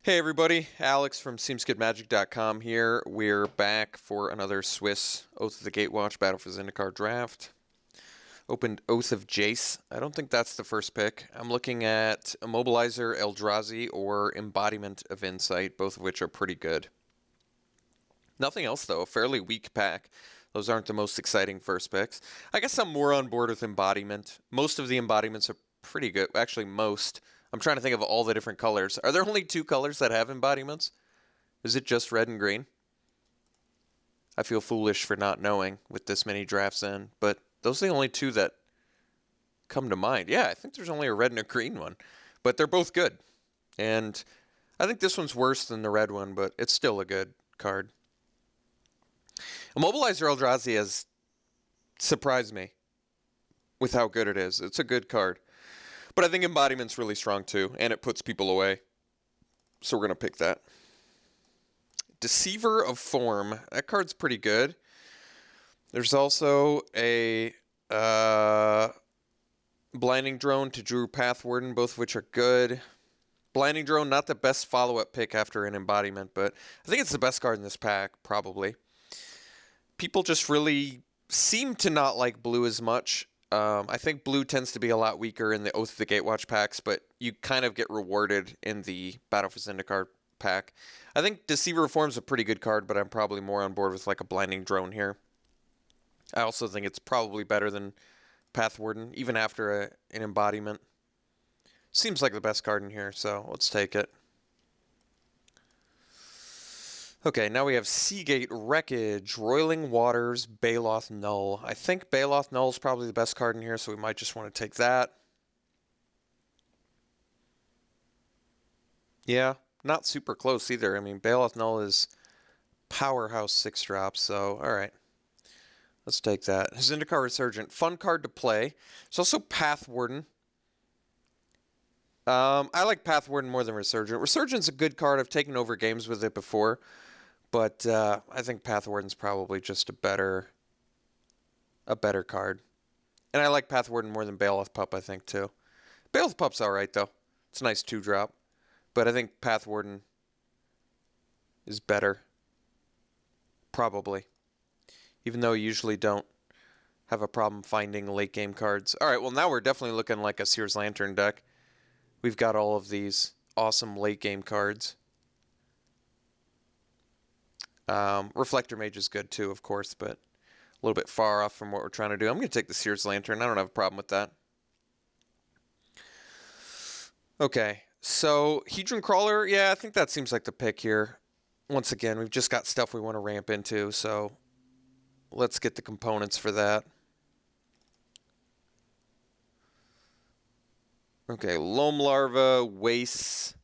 Hey everybody, Alex from SeemsGoodMagic.com here. We're back for another Swiss Oath of the Gatewatch Battle for Zendikar draft. Opened Oath of Jace. I don't think that's the first pick. I'm looking at Immobilizer, Eldrazi, or Embodiment of Insight, both of which are pretty good. Nothing else though, a fairly weak pack. Those aren't the most exciting first picks. I guess I'm more on board with Embodiment. Most of the embodiments are pretty good. Actually, most. I'm trying to think of all the different colors. Are there only two colors that have embodiments? Is it just red and green? I feel foolish for not knowing with this many drafts in, but those are the only two that come to mind. Yeah, I think there's only a red and a green one, but they're both good. And I think this one's worse than the red one, but it's still a good card. Immobilizer Eldrazi has surprised me with how good it is. It's a good card. But I think Embodiment's really strong too, and it puts people away. So we're going to pick that. Deceiver of Form. That card's pretty good. There's also a Blinding Drone to Drew Pathwarden, both of which are good. Blinding Drone, not the best follow-up pick after an Embodiment, but I think it's the best card in this pack, probably. People just really seem to not like blue as much. I think blue tends to be a lot weaker in the Oath of the Gatewatch packs, but you kind of get rewarded in the Battle for Zendikar pack. I think Deceiver of Form's a pretty good card, but I'm probably more on board with like a Blinding Drone here. I also think it's probably better than Pathwarden, even after an Embodiment. Seems like the best card in here, so let's take it. Okay, now we have Seagate, Wreckage, Roiling Waters, Baloth Null. I think Baloth Null is probably the best card in here, so we might just want to take that. Yeah, not super close either. I mean, Baloth Null is powerhouse 6-drop, so alright. Let's take that. Zendikar Resurgent, fun card to play. It's also Pathwarden. I like Pathwarden more than Resurgent. Resurgent's a good card. I've taken over games with it before. But I think Pathwarden's probably just a better card. And I like Pathwarden more than Baloth Pup, I think, too. Baloth Pup's alright, though. It's a nice 2-drop. But I think Pathwarden is better. Probably. Even though I usually don't have a problem finding late-game cards. Alright, well, now we're definitely looking like a Seer's Lantern deck. We've got all of these awesome late-game cards. Reflector Mage is good too, of course, but a little bit far off from what we're trying to do. I'm going to take the Seer's Lantern. I don't have a problem with that. Okay, so Hedron Crawler, yeah, I think that seems like the pick here. Once again, we've just got stuff we want to ramp into, so let's get the components for that. Okay, Loam Larva, Waste,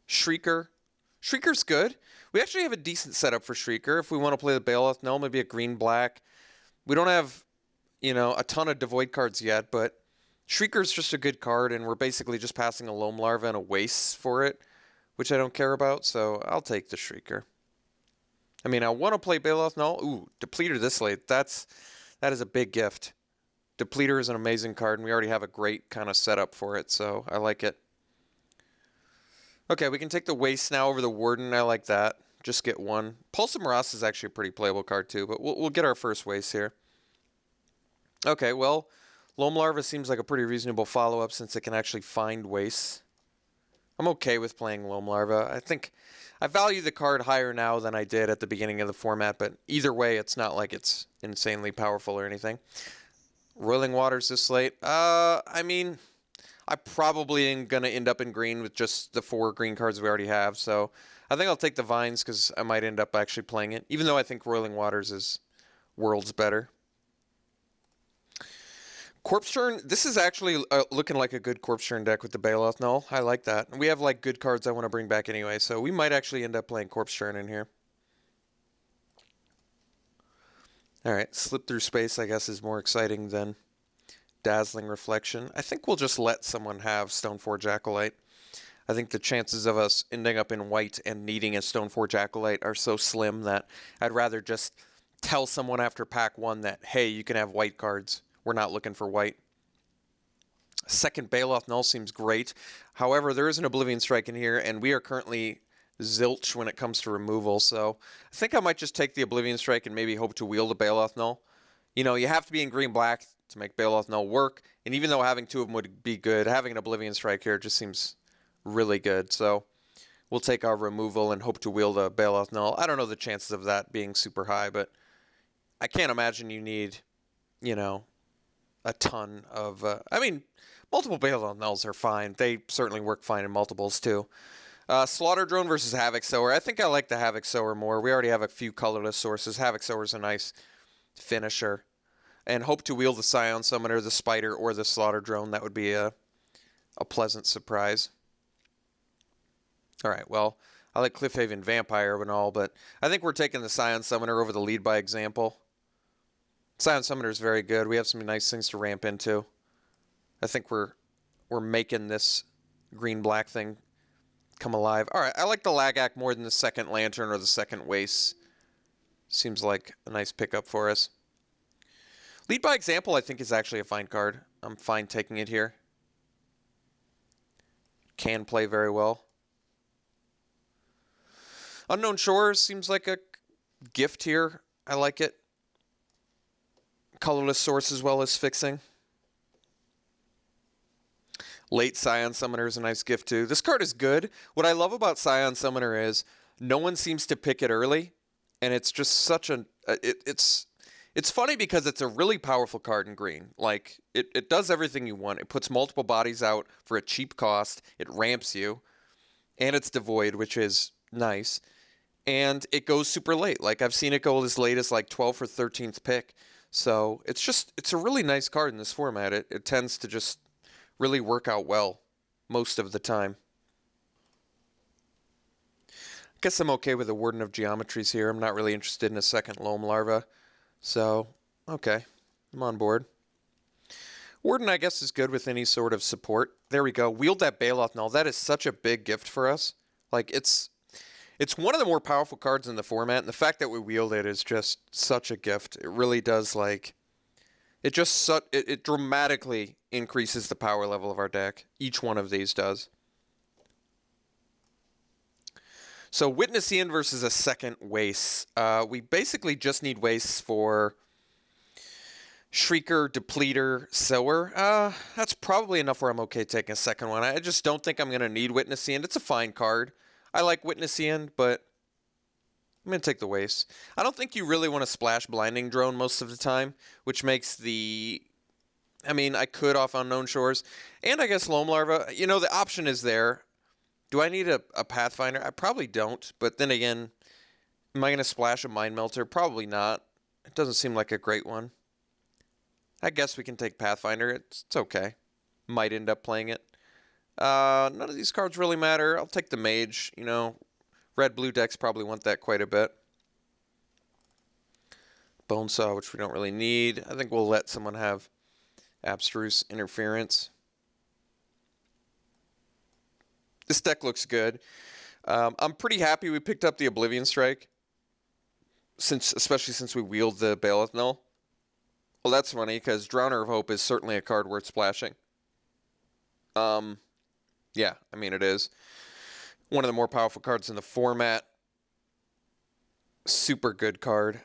Shrieker. Shrieker's good. We actually have a decent setup for Shrieker. If we want to play the Baloth Null, maybe a green-black. We don't have, a ton of Devoid cards yet, but Shrieker's just a good card, and we're basically just passing a Loam Larva and a Waste for it, which I don't care about, so I'll take the Shrieker. I mean, I want to play Baloth Null. Ooh, Depleter this late. That is a big gift. Depleter is an amazing card, and we already have a great kind of setup for it, so I like it. Okay, we can take the Waste now over the Warden. I like that. Just get one. Pulse of Morass is actually a pretty playable card too, but we'll get our first Waste here. Okay, well, Loam Larva seems like a pretty reasonable follow-up since it can actually find Waste. I'm okay with playing Loam Larva. I think I value the card higher now than I did at the beginning of the format, but either way, it's not like it's insanely powerful or anything. Roiling Waters this late. I mean, I probably am going to end up in green with just the 4 green cards we already have. So I think I'll take the Vines because I might end up actually playing it. Even though I think Roiling Waters is worlds better. Corpse Churn. This is actually looking like a good Corpse Churn deck with the Baloth Null. I like that. And we have like good cards I want to bring back anyway. So we might actually end up playing Corpse Churn in here. Alright, Slip Through Space I guess is more exciting than Dazzling Reflection. I think we'll just let someone have Stoneforge Acolyte. I think the chances of us ending up in white and needing a Stoneforge Acolyte are so slim that I'd rather just tell someone after pack 1 that, hey, you can have white cards. We're not looking for white. Second Bailoff Null seems great. However, there is an Oblivion Strike in here, and we are currently zilch when it comes to removal, so I think I might just take the Oblivion Strike and maybe hope to wield a Bailoff Null. You know, you have to be in green-black to make Bailoff Null work, and even though having two of them would be good, having an Oblivion Strike here just seems really good, so we'll take our removal and hope to wield a Bailoff Null. I don't know the chances of that being super high, but I can't imagine you need, you know, a ton of... multiple Bailoff Nulls are fine. They certainly work fine in multiples, too. Slaughter Drone versus Havoc Sower. I think I like the Havoc Sower more. We already have a few colorless sources. Havoc Sower's a nice finisher. And hope to wield the Scion Summoner, the Spider, or the Slaughter Drone. That would be a pleasant surprise. Alright, well, I like Cliffhaven Vampire and all, but I think we're taking the Scion Summoner over the lead by example. Scion Summoner is very good. We have some nice things to ramp into. I think we're making this green-black thing come alive. Alright, I like the Lagac more than the second Lantern or the second Waste. Seems like a nice pickup for us. Lead by example, I think, is actually a fine card. I'm fine taking it here. Can play very well. Unknown Shores seems like a gift here. I like it. Colorless Source as well as fixing. Late Scion Summoner is a nice gift too. This card is good. What I love about Scion Summoner is no one seems to pick it early, and it's just such a... It's funny because it's a really powerful card in green. Like, it does everything you want. It puts multiple bodies out for a cheap cost. It ramps you. And it's devoid, which is nice. And it goes super late. Like, I've seen it go as late as like 12th or 13th pick. So, it's a really nice card in this format. It tends to just really work out well most of the time. I guess I'm okay with the Warden of Geometries here. I'm not really interested in a second Loam Larva. So, okay, I'm on board. Warden, I guess, is good with any sort of support. There we go. Wield that Bailoff Null. That is such a big gift for us. Like, it's one of the more powerful cards in the format, and the fact that we wield it is just such a gift. It really does, like... It dramatically increases the power level of our deck. Each one of these does. So, Witness Ian versus a second Waste. We basically just need Wastes for Shrieker, Depleter, Sower. That's probably enough where I'm okay taking a second one. I just don't think I'm going to need Witness Ian. It's a fine card. I like Witness Ian, but I'm going to take the Waste. I don't think you really want to splash Blinding Drone most of the time, which makes the... I could off Unknown Shores. And I guess Loam Larva. You know, the option is there. Do I need a Pathfinder? I probably don't. But then again, am I going to splash a Mind Melter? Probably not. It doesn't seem like a great one. I guess we can take Pathfinder. It's okay. Might end up playing it. None of these cards really matter. I'll take the Mage. You know, red-blue decks probably want that quite a bit. Bonesaw, which we don't really need. I think we'll let someone have Abstruse Interference. This deck looks good. I'm pretty happy we picked up the Oblivion Strike, especially since we wield the Bailoff Null. Well, that's funny, because Drowner of Hope is certainly a card worth splashing. Yeah, it is. One of the more powerful cards in the format. Super good card.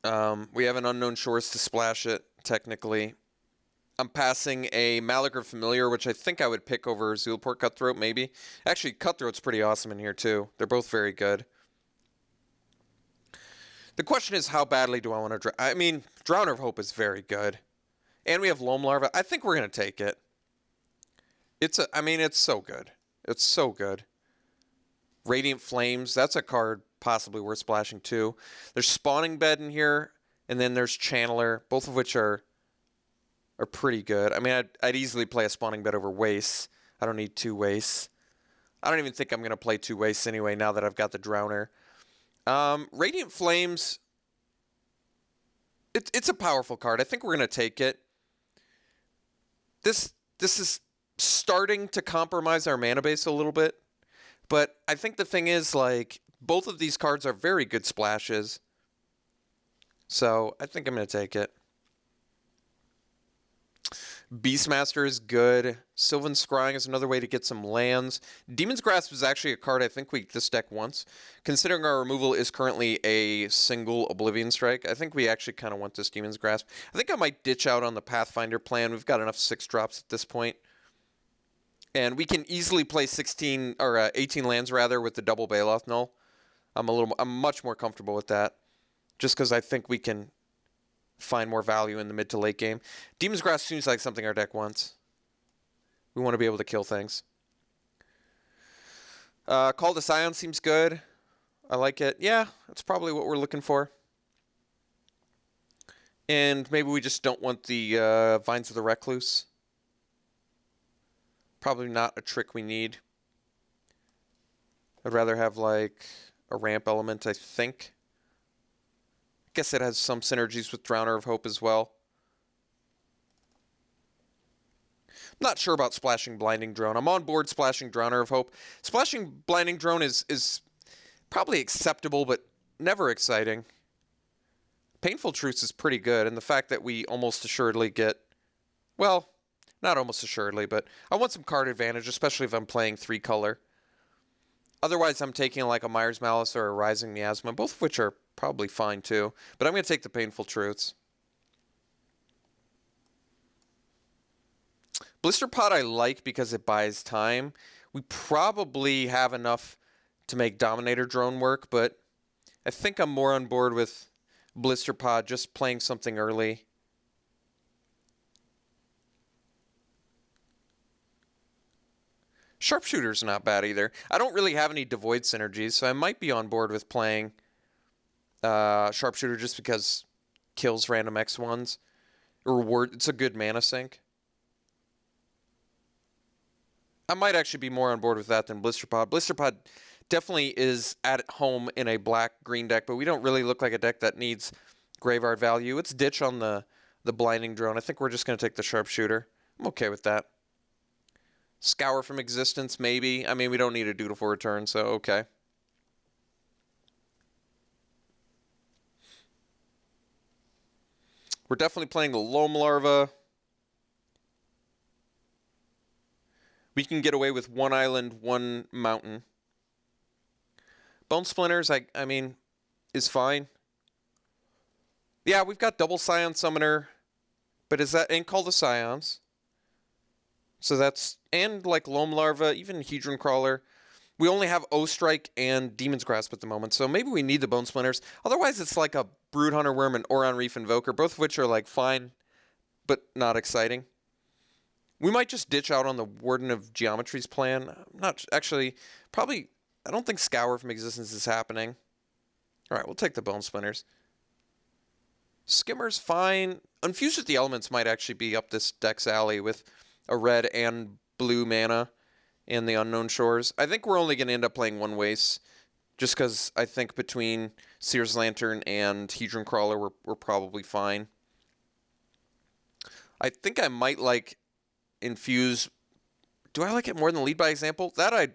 We have an Unknown Shores to splash it, technically. I'm passing a Malagar Familiar, which I think I would pick over Zulaport Cutthroat, maybe. Actually, Cutthroat's pretty awesome in here, too. They're both very good. The question is, how badly do I want to... Drowner of Hope is very good. And we have Loam Larva. I think we're going to take it. It's so good. It's so good. Radiant Flames, that's a card possibly worth splashing, too. There's Spawning Bed in here, and then there's Channeler, both of which are pretty good. I'd easily play a Spawning Bed over Wastes. I don't need two Wastes. I don't even think I'm going to play two Wastes anyway now that I've got the Drowner. Radiant Flames, it's a powerful card. I think we're going to take it. This is starting to compromise our mana base a little bit. But I think the thing is, like, both of these cards are very good splashes. So I think I'm going to take it. Beastmaster is good. Sylvan Scrying is another way to get some lands. Demon's Grasp is actually a card I think this deck wants. Considering our removal is currently a single Oblivion Strike, I think we actually kind of want this Demon's Grasp. I think I might ditch out on the Pathfinder plan. We've got enough 6-drops at this point. And we can easily play 16 or 18 lands rather with the double Baloth Null. I'm much more comfortable with that, just because I think we can find more value in the mid to late game. Demon's Grasp seems like something our deck wants. We want to be able to kill things. Call to Scion seems good. I like it. Yeah, that's probably what we're looking for. And maybe we just don't want the Vines of the Recluse. Probably not a trick we need. I'd rather have like a ramp element, I think. I guess it has some synergies with Drowner of Hope as well. I'm not sure about Splashing Blinding Drone. I'm on board Splashing Drowner of Hope. Splashing Blinding Drone is probably acceptable, but never exciting. Painful Truths is pretty good, and the fact that we almost assuredly get, well, not almost assuredly, but I want some card advantage, especially if I'm playing 3-color. Otherwise, I'm taking like a Myers Malice or a Rising Miasma, both of which are probably fine too. But I'm going to take the Painful Truths. Blister Pod I like because it buys time. We probably have enough to make Dominator Drone work, but I think I'm more on board with Blister Pod, just playing something early. Sharpshooter's not bad either. I don't really have any Devoid synergies, so I might be on board with playing Sharpshooter just because kills random X1s. It's a good mana sink. I might actually be more on board with that than Blister Pod. Blister Pod definitely is at home in a black-green deck, but we don't really look like a deck that needs Graveyard value. Let's ditch on the Blinding Drone. I think we're just going to take the Sharpshooter. I'm okay with that. Scour from Existence, maybe. I mean, we don't need a Dutiful Return, so okay. We're definitely playing the Loam Larva. We can get away with 1 island, 1 mountain. Bone Splinters, I mean, is fine. Yeah, we've got double Scion Summoner, but is that, and Call the Scions. So that's, and like Loam Larva, even Hedron Crawler. We only have O-Strike and Demon's Grasp at the moment, so maybe we need the Bone Splinters. Otherwise, it's like a Broodhunter Worm and Oron Reef Invoker, both of which are like fine, but not exciting. We might just ditch out on the Warden of Geometry's plan. Not actually, probably, I don't think Scour from Existence is happening. All right, we'll take the Bone Splinters. Skimmer's fine. Unfused with the Elements might actually be up this deck's alley with a red and blue mana and the Unknown Shores. I think we're only going to end up playing 1 waste, just because I think between Seer's Lantern and Hedron Crawler, we're probably fine. I think I might like Infuse. Do I like it more than Lead by Example? That I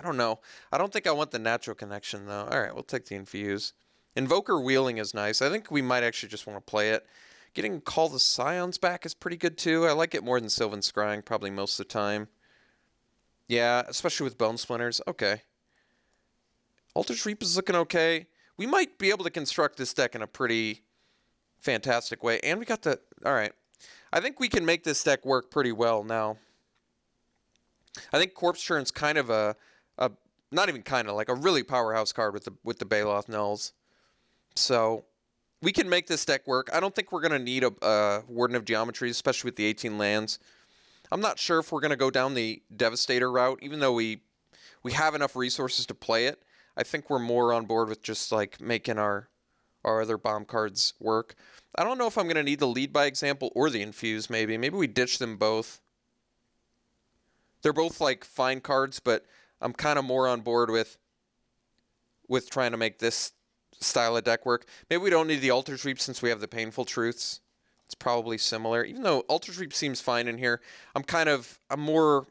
don't know. I don't think I want the Natural Connection, though. All right, we'll take the Infuse. Invoker Wheeling is nice. I think we might actually just want to play it. Getting Call the Scions back is pretty good, too. I like it more than Sylvan Scrying, probably most of the time. Yeah, especially with Bone Splinters. Okay. Altered Reap is looking okay. We might be able to construct this deck in a pretty fantastic way. And we got the... All right. I think we can make this deck work pretty well now. I think Corpse Churn's kind of a not even kind of, like a really powerhouse card with the Baloth Nulls. So we can make this deck work. I don't think we're going to need a Warden of Geometry, especially with the 18 lands. I'm not sure if we're going to go down the Devastator route, even though we have enough resources to play it. I think we're more on board with just like making our other bomb cards work. I don't know if I'm going to need the Lead by Example or the Infuse, maybe. Maybe we ditch them both. They're both like fine cards, but I'm kind of more on board with trying to make this style of deck work. Maybe we don't need the Altered Reap since we have the Painful Truths. It's probably similar. Even though Altered Reap seems fine in here, I'm more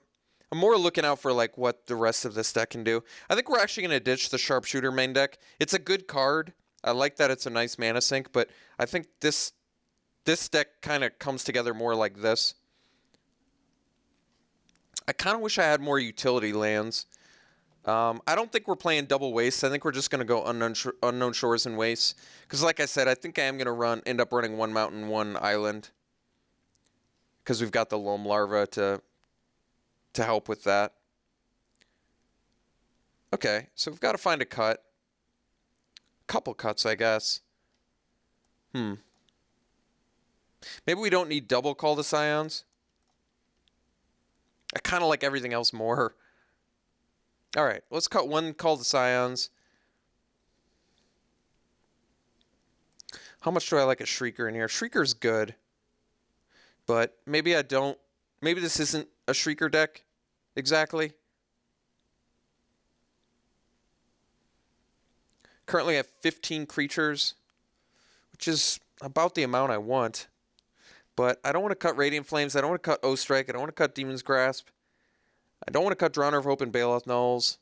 looking out for like what the rest of this deck can do. I think we're actually going to ditch the Sharpshooter main deck. It's a good card. I like that it's a nice mana sink, but I think this deck kind of comes together more like this. I kind of wish I had more utility lands. I don't think we're playing double wastes. I think we're just going to go unknown shores and wastes. Because like I said, I think I am going to end up running one mountain, one island. Because we've got the loam larva to help with that. Okay, so we've got to find a cut. Couple cuts, I guess. Maybe we don't need double Call to Scions. I kind of like everything else more. All right, let's cut one Call to Scions. How much do I like a Shrieker in here? Shrieker's good. But maybe I don't. Maybe this isn't a Shrieker deck exactly. Currently I have 15 creatures, which is about the amount I want. But I don't want to cut Radiant Flames. I don't want to cut Oathstrike. I don't want to cut Demon's Grasp. I don't want to cut Drowner of Hope and Baloth Nulls.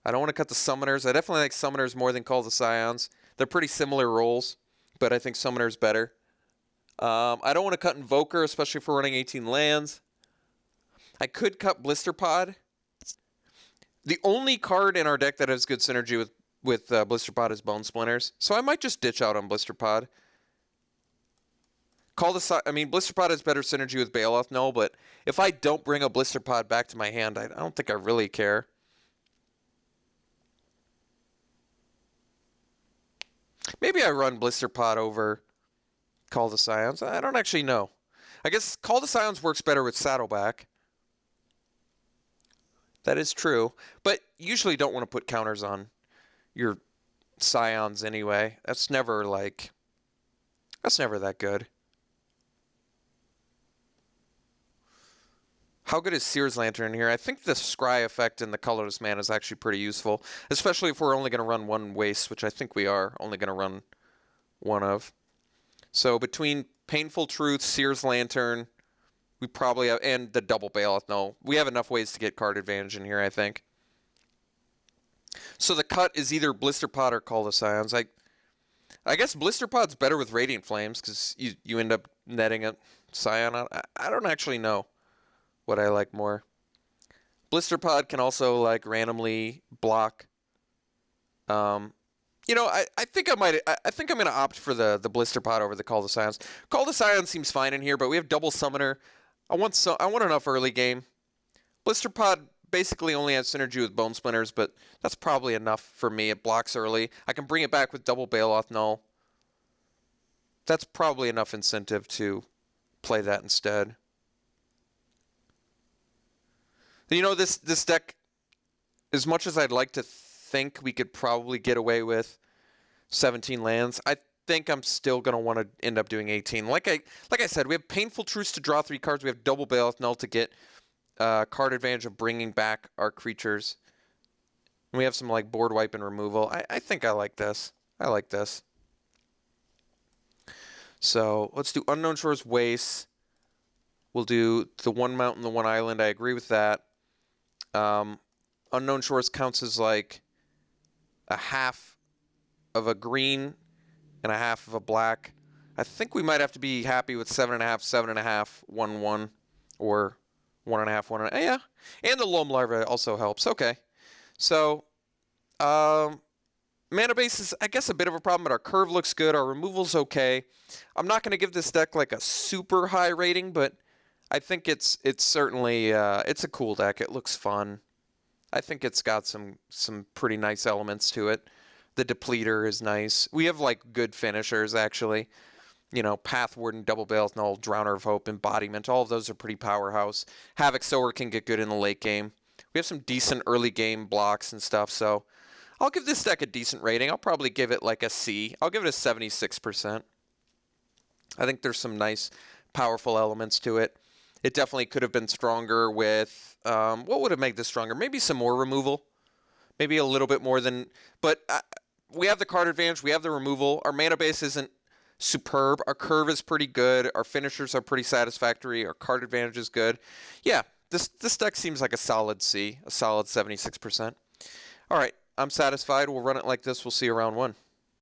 I don't want to cut the Summoners. I definitely like Summoners more than Call to Scions. They're pretty similar roles, but I think Summoner's better. I don't want to cut Invoker, especially if we're running 18 lands. I could cut Blister Pod. The only card in our deck that has good synergy with Blister Pod is Bone Splinters, so I might just ditch out on Blister Pod. Blister Pod has better synergy with Baloth Null, but if I don't bring a Blister Pod back to my hand, I don't think I really care. Maybe I run Blister Pod over Call to Scions. I don't actually know. I guess Call to Scions works better with Saddleback. That is true, but usually don't want to put counters on your Scions anyway. That's never that good. How good is Seer's Lantern here? I think the Scry effect and the Colorless Mana is actually pretty useful, especially if we're only going to run one waste, which I think we are only going to run one of. So between Painful Truth, Seer's Lantern, we probably have, and the double Baloth Null, we have enough ways to get card advantage in here, I think. So the cut is either Blister Pod or Call to Scions. I guess Blister Pod's better with Radiant Flames because you end up netting a Scion out. I don't actually know what I like more. Blister Pod can also randomly block. I think I think I'm gonna opt for the Blister Pod over the Call to Scions. Call to Scions seems fine in here, but we have double Summoner. I want enough early game. Blister Pod basically only has synergy with Bone Splinters, but that's probably enough for me. It blocks early. I can bring it back with double Baloth Null. That's probably enough incentive to play that instead. This deck, as much as I'd like to think we could probably get away with 17 lands, I think I'm still going to want to end up doing 18. Like I said, we have Painful Truce to draw 3 cards. We have double Baloth Null to get card advantage of bringing back our creatures. And we have some board wipe and removal. I think I like this. I like this. So let's do Unknown Shores Waste. We'll do the one mountain, the one island. I agree with that. Unknown Shores counts as a half of a green and a half of a black. I think we might have to be happy with 7.5, 7.5, 1/1, or 1.5, 1.5. Yeah, and the Loam Larva also helps. Okay, so mana base is, I guess, a bit of a problem, but our curve looks good. Our removal's okay. I'm not going to give this deck a super high rating, but I think it's certainly it's a cool deck. It looks fun. I think it's got some pretty nice elements to it. The Depleter is nice. We have good finishers actually. Path Warden, Double Baloth Null, Drowner of Hope, Embodiment. All of those are pretty powerhouse. Havoc Sower can get good in the late game. We have some decent early game blocks and stuff. So I'll give this deck a decent rating. I'll probably give it a C. I'll give it a 76%. I think there's some nice, powerful elements to it. It definitely could have been stronger with, what would have made this stronger? Maybe some more removal. Maybe a little bit more than, but we have the card advantage. We have the removal. Our mana base isn't superb. Our curve is pretty good. Our finishers are pretty satisfactory. Our card advantage is good. Yeah, this deck seems like a solid C, a solid 76%. All right, I'm satisfied. We'll run it like this. We'll see you round 1.